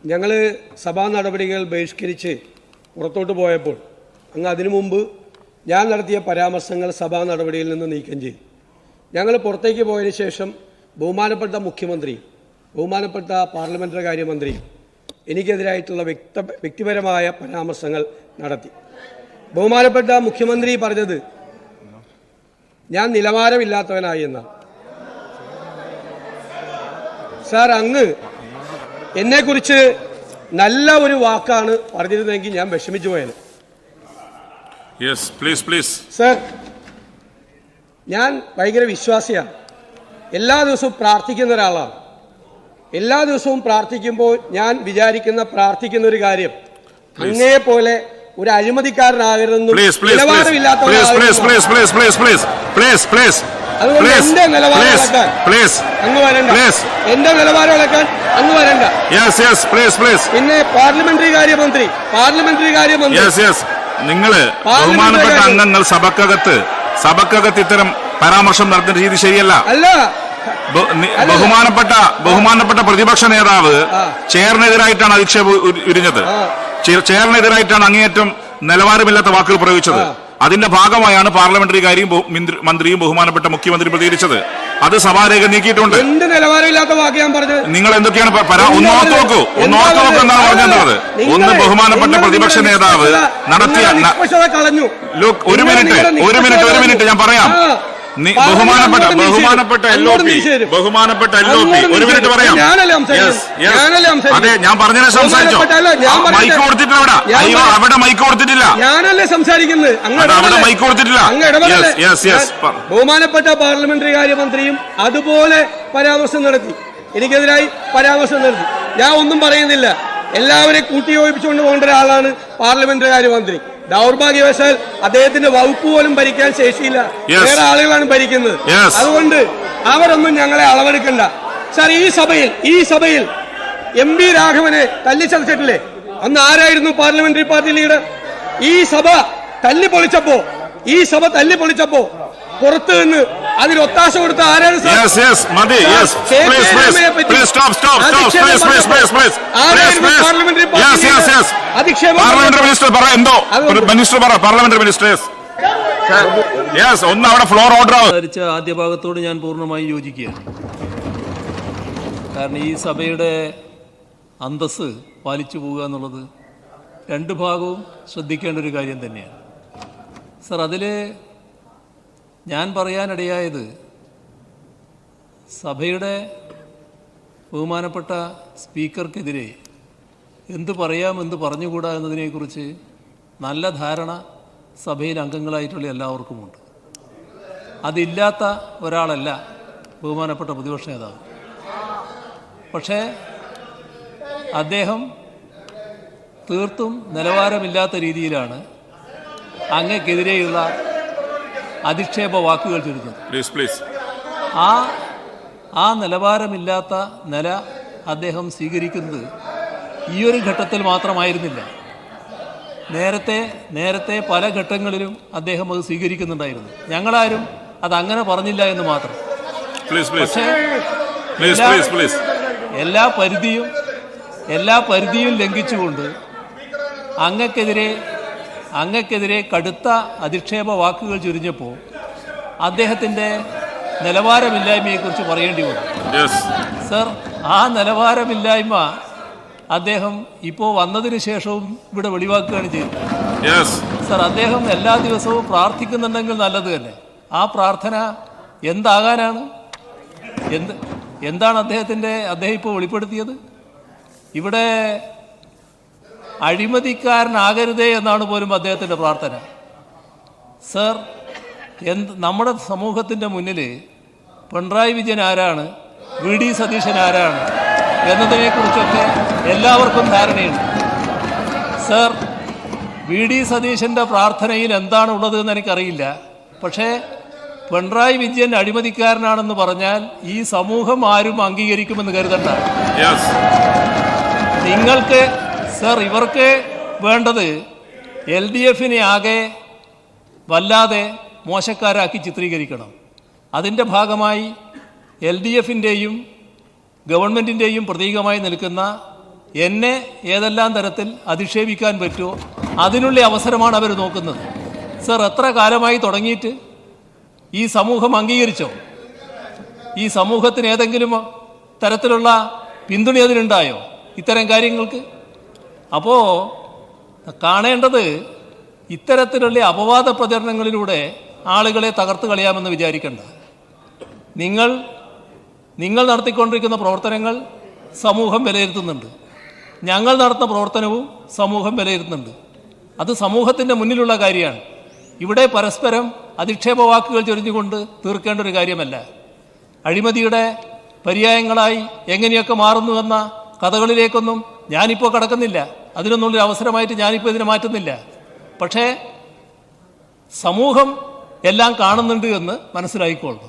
ഞങ്ങൾ സഭാ നടപടികൾ ബഹിഷ്കരിച്ച് പുറത്തോട്ട് പോയപ്പോൾ അങ്ങ് അതിനു മുമ്പ് ഞാൻ നടത്തിയ പരാമർശങ്ങൾ സഭാ നടപടിയിൽ നിന്ന് നീക്കം ചെയ്തു. ഞങ്ങൾ പുറത്തേക്ക് പോയതിനു ശേഷം ബഹുമാനപ്പെട്ട മുഖ്യമന്ത്രി, ബഹുമാനപ്പെട്ട പാർലമെൻ്ററി കാര്യമന്ത്രി എനിക്കെതിരായിട്ടുള്ള വ്യക്തിപരമായ പരാമർശങ്ങൾ നടത്തി. ബഹുമാനപ്പെട്ട മുഖ്യമന്ത്രി പറഞ്ഞത് ഞാൻ നിലവാരമില്ലാത്തവനായി എന്നാണ്. സാർ, അങ്ങ് എന്നെക്കുറിച്ച് നല്ല ഒരു വാക്കാണ് പറഞ്ഞിരുന്നെങ്കിൽ ഞാൻ വിഷമിച്ചു പോയത്. സാർ, ഞാൻ ഭയങ്കര വിശ്വാസിയാണ്. എല്ലാ ദിവസവും പ്രാർത്ഥിക്കുന്ന ഒരാളാണ്. എല്ലാ ദിവസവും പ്രാർത്ഥിക്കുമ്പോൾ ഞാൻ പ്രാർത്ഥിക്കുന്ന ഒരു കാര്യം, അങ്ങയെ പോലെ ഒരു അഴിമതിക്കാരനാകരുതെന്നും അതുകൊണ്ട് എന്റെ നിലവാരം ഇളക്കാൻ അങ്ങ് വരണ്ട. എന്റെ നിലവാരം ഇളക്കാൻ അങ്ങ് വരണ്ട. പിന്നെ പാർലമെന്ററി കാര്യമന്ത്രി നിങ്ങള് ബഹുമാനപ്പെട്ട അംഗങ്ങൾ സഭക്കകത്ത് ഇത്തരം പരാമർശം നടത്തുന്ന രീതി ശരിയല്ല. ബഹുമാനപ്പെട്ട പ്രതിപക്ഷ നേതാവ് ചെയറിനെതിരായിട്ടാണ് അധിക്ഷേപം ഉരിഞ്ഞത്. ചെയറിനെതിരായിട്ടാണ് അങ്ങേയറ്റം നിലവാരമില്ലാത്ത വാക്കുകൾ പ്രയോഗിച്ചത്. അതിന്റെ ഭാഗമായാണ് പാർലമെന്ററി കാര്യം മന്ത്രിയും ബഹുമാനപ്പെട്ട മുഖ്യമന്ത്രി പ്രതികരിച്ചത്. അത് സഭാരേഖ നീക്കിയിട്ടുണ്ട്. എന്ത് നിലവാരമില്ലാത്ത വാക്ക് ഞാൻ പറഞ്ഞത്? നിങ്ങൾ എന്തൊക്കെയാണ് ഒന്നോർത്ത് നോക്കൂ എന്നാണ് പറഞ്ഞത്. ഒന്ന്, ബഹുമാനപ്പെട്ട പ്രതിപക്ഷ നേതാവ് നടത്തിയ ഒരു മിനിറ്റ് ഞാൻ പറയാം. ബഹുമാനപ്പെട്ട LOP ഒരു മിനിറ്റ് പറയാം. അതെ, ഞാൻ പറഞ്ഞതിനെ സംസാരിച്ചോ? മൈക്ക് കൊടുത്തിട്ടില്ല അവിടെ മൈക്ക് കൊടുത്തിട്ടില്ല. ഞാനല്ലേ സംസാരിക്കുന്നത്, അവിടെ മൈക്ക് കൊടുത്തിട്ടില്ല. ബഹുമാനപ്പെട്ട പാർലമെന്ററി കാര്യമന്ത്രിയും അതുപോലെ പരാമർശം നടത്തി, എനിക്കെതിരായി പരാമർശം നടത്തി. ഞാൻ ഒന്നും പറയുന്നില്ല. എല്ലാവരെയും കൂട്ടിയോജിപ്പിച്ചുകൊണ്ട് പോകേണ്ട ഒരാളാണ് പാർലമെന്ററി കാര്യമന്ത്രി. ദൗർഭാഗ്യവശാൽ അദ്ദേഹത്തിന്റെ വകുപ്പ് പോലും ഭരിക്കാൻ ശേഷിയില്ല, വേറെ ആളുകളാണ് ഭരിക്കുന്നത്. അതുകൊണ്ട് അവരൊന്നും ഞങ്ങളെ അളവെടുക്കണ്ട. സാർ, ഈ സഭയിൽ MP രാഘവനെ തല്ലിച്ചതച്ചിട്ടില്ലേ? അന്ന് ആരായിരുന്നു പാർലമെന്ററി പാർട്ടി ലീഡർ? ഈ സഭ തല്ലിപ്പൊളിച്ചപ്പോ പുറത്തു നിന്ന് അതിന് ഒത്താശ കൊടുത്ത ആരാണ്? ആദ്യ ഭാഗത്തോട് ഞാൻ പൂർണ്ണമായി യോജിക്കുകയാണ്. കാരണം ഈ സഭയുടെ അന്തസ്സ് പാലിച്ചു പോവുക എന്നുള്ളത് രണ്ട് ഭാഗവും ശ്രദ്ധിക്കേണ്ട ഒരു കാര്യം തന്നെയാണ്. സർ, അതിൽ ഞാൻ പറയാനിടയായത് സഭയുടെ ബഹുമാനപ്പെട്ട സ്പീക്കർക്കെതിരെ എന്ത് പറയാം എന്ത് പറഞ്ഞുകൂടാ എന്നതിനെക്കുറിച്ച് നല്ല ധാരണ സഭയിൽ അംഗങ്ങളായിട്ടുള്ള എല്ലാവർക്കുമുണ്ട്. അതില്ലാത്ത ഒരാളല്ല ബഹുമാനപ്പെട്ട പ്രതിപക്ഷ നേതാവ്. പക്ഷേ അദ്ദേഹം തീർത്തും നിലവാരമില്ലാത്ത രീതിയിലാണ് അങ്ങക്കെതിരെയുള്ള അധിക്ഷേപ വാക്കുകൾ ചൊരിഞ്ഞത്. ആ നിലവാരമില്ലാത്ത നില അദ്ദേഹം സ്വീകരിക്കുന്നത് ഈ ഒരു ഘട്ടത്തിൽ മാത്രമായിരുന്നില്ല. നേരത്തെ പല ഘട്ടങ്ങളിലും അദ്ദേഹം അത് സ്വീകരിക്കുന്നുണ്ടായിരുന്നു. ഞങ്ങളാരും അതങ്ങനെ പറഞ്ഞില്ല എന്ന് മാത്രം. പക്ഷേ എല്ലാ പരിധിയും ലംഘിച്ചുകൊണ്ട് അങ്ങക്കെതിരെ കടുത്ത അധിക്ഷേപ വാക്കുകൾ ചൊരിഞ്ഞപ്പോൾ അദ്ദേഹത്തിൻ്റെ നിലവാരമില്ലായ്മയെക്കുറിച്ച് പറയേണ്ടി വന്നു. സർ, ആ നിലവാരമില്ലായ്മ അദ്ദേഹം ഇപ്പോൾ വന്നതിന് ശേഷവും ഇവിടെ വെളിവാക്കുകയാണ് ചെയ്തത്. സർ, അദ്ദേഹം എല്ലാ ദിവസവും പ്രാർത്ഥിക്കുന്നുണ്ടെങ്കിൽ നല്ലത് തന്നെ. ആ പ്രാർത്ഥന എന്താകാനാണ്? എന്താണ് അദ്ദേഹം ഇപ്പോൾ വെളിപ്പെടുത്തിയത്? ഇവിടെ അഴിമതിക്കാരനാകരുതേ എന്നാണ് പോലും അദ്ദേഹത്തിൻ്റെ പ്രാർത്ഥന. സർ, നമ്മുടെ സമൂഹത്തിൻ്റെ മുന്നിൽ പിണറായി വിജയൻ ആരാണ്, VD സതീശൻ ആരാണ് എന്നതിനെക്കുറിച്ചൊക്കെ എല്ലാവർക്കും ധാരണയുണ്ട്. സർ, VD സതീശൻ്റെ പ്രാർത്ഥനയിൽ എന്താണുള്ളത് എന്ന് എനിക്കറിയില്ല. പക്ഷേ പിണറായി വിജയൻ അഴിമതിക്കാരനാണെന്ന് പറഞ്ഞാൽ ഈ സമൂഹം ആരും അംഗീകരിക്കുമെന്ന് കരുതണ്ട. നിങ്ങൾക്ക് സർ, ഇവർക്ക് വേണ്ടത് LDFനെ ആകെ വല്ലാതെ മോശക്കാരാക്കി ചിത്രീകരിക്കണം. അതിൻ്റെ ഭാഗമായി LDFൻ്റെയും ഗവൺമെൻറ്റിൻ്റെയും പ്രതീകമായി നിൽക്കുന്ന എന്നെ ഏതെല്ലാം തരത്തിൽ അധിക്ഷേപിക്കാൻ പറ്റുമോ അതിനുള്ള അവസരമാണ് അവർ നോക്കുന്നത്. സർ, എത്ര കാലമായി തുടങ്ങിയിട്ട് ഈ സമൂഹം അംഗീകരിച്ചോ? ഈ സമൂഹത്തിന് ഏതെങ്കിലും തരത്തിലുള്ള പിന്തുണ അതിനുണ്ടായോ ഇത്തരം കാര്യങ്ങൾക്ക്? അപ്പോൾ കാണേണ്ടത് ഇത്തരത്തിലുള്ള അപവാദ പ്രചരണങ്ങളിലൂടെ ആളുകളെ തകർത്ത് കളയാമെന്ന് വിചാരിക്കേണ്ട. നിങ്ങൾ നടത്തിക്കൊണ്ടിരിക്കുന്ന പ്രവർത്തനങ്ങൾ സമൂഹം വിലയിരുത്തുന്നുണ്ട്. ഞങ്ങൾ നടത്തുന്ന പ്രവർത്തനവും സമൂഹം വിലയിരുത്തുന്നുണ്ട്. അത് സമൂഹത്തിൻ്റെ മുന്നിലുള്ള കാര്യമാണ്. ഇവിടെ പരസ്പരം അധിക്ഷേപ വാക്കുകൾ ചൊരിഞ്ഞുകൊണ്ട് തീർക്കേണ്ട ഒരു കാര്യമല്ല. അഴിമതിയുടെ പര്യായങ്ങളായി എങ്ങനെയൊക്കെ മാറുന്നുവെന്ന കഥകളിലേക്കൊന്നും ഞാനിപ്പോൾ കടക്കുന്നില്ല. അതിനൊന്നുള്ളൊരു അവസരമായിട്ട് ഞാനിപ്പോൾ ഇതിനെ മാറ്റുന്നില്ല. പക്ഷേ സമൂഹം എല്ലാം കാണുന്നുണ്ട് എന്ന് മനസ്സിലായിക്കൊള്ളു.